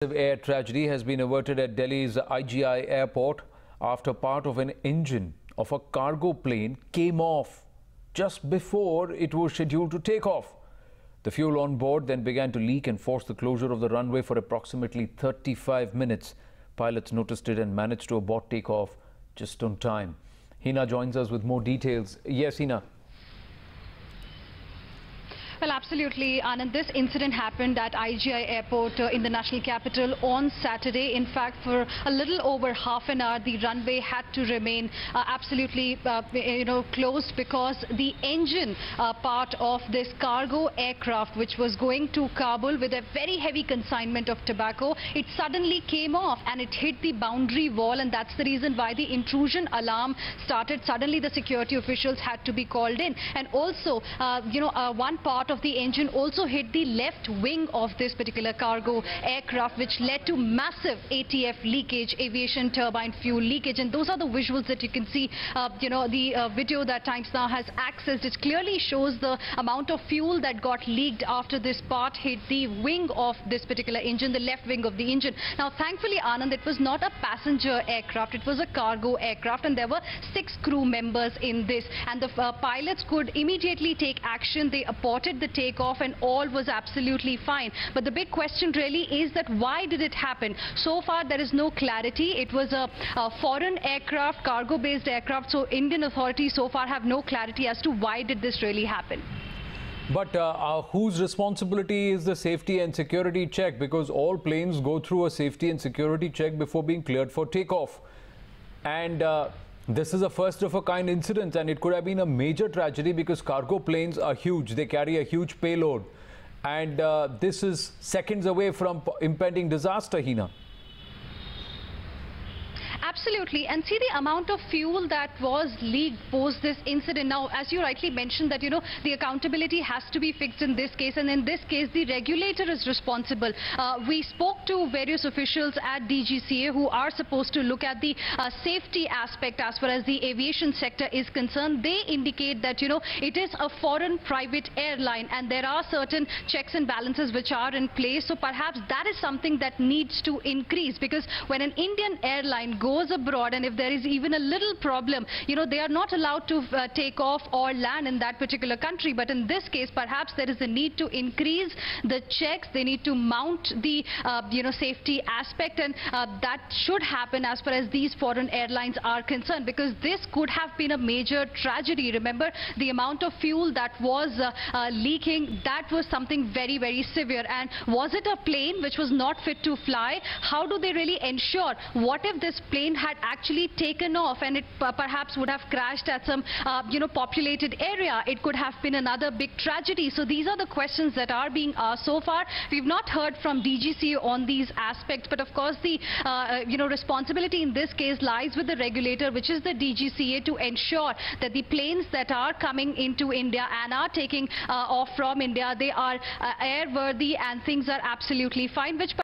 Air tragedy has been averted at Delhi's IGI airport after part of an engine of a cargo plane came off just before it was scheduled to take off. The fuel on board then began to leak and forced the closure of the runway for approximately 35 minutes. Pilots noticed it and managed to abort takeoff just on time. Hina joins us with more details. Yes, Hina. Well, absolutely, Anand. This incident happened at IGI airport in the national capital on Saturday. In fact, for a little over half an hour, the runway had to remain absolutely, closed because the engine part of this cargo aircraft, which was going to Kabul with a very heavy consignment of tobacco, it suddenly came off and it hit the boundary wall, and that's the reason why the intrusion alarm started. Suddenly, the security officials had to be called in, and also, one part of the engine also hit the left wing of this particular cargo aircraft, which led to massive ATF leakage, aviation turbine fuel leakage. And those are the visuals that you can see. The video that Times Now has accessed, it clearly shows the amount of fuel that got leaked after this part hit the wing of this particular engine, the left wing of the engine. Now, thankfully, Anand, it was not a passenger aircraft, it was a cargo aircraft, and there were 6 crew members in this, and the pilots could immediately take action. They aborted the takeoff and all was absolutely fine. But the big question really is that why did it happen? So far there is no clarity. It was a foreign aircraft, cargo-based aircraft, so Indian authorities so far have no clarity as to why did this really happen. But whose responsibility is the safety and security check? Because all planes go through a safety and security check before being cleared for takeoff. And this is a first of a kind incident, and it could have been a major tragedy because cargo planes are huge. They carry a huge payload. And this is seconds away from impending disaster, Hina. Absolutely. And see the amount of fuel that was leaked post this incident. Now, as you rightly mentioned that, the accountability has to be fixed in this case. And in this case, the regulator is responsible. We spoke to various officials at DGCA who are supposed to look at the safety aspect as far as the aviation sector is concerned. They indicate that, it is a foreign private airline and there are certain checks and balances which are in place. So perhaps that is something that needs to increase, because when an Indian airline goes abroad and if there is even a little problem, they are not allowed to take off or land in that particular country. But in this case, perhaps there is a need to increase the checks. They need to mount the safety aspect, and that should happen as far as these foreign airlines are concerned, because this could have been a major tragedy. Remember, the amount of fuel that was leaking, that was something very, very severe. And was it a plane which was not fit to fly? How do they really ensure? What if this plane had actually taken off and it perhaps would have crashed at some populated area? It could have been another big tragedy. So these are the questions that are being asked. So far we've not heard from DGCA on these aspects, but of course the responsibility in this case lies with the regulator, which is the DGCA, to ensure that the planes that are coming into India and are taking off from India, they are airworthy and things are absolutely fine, which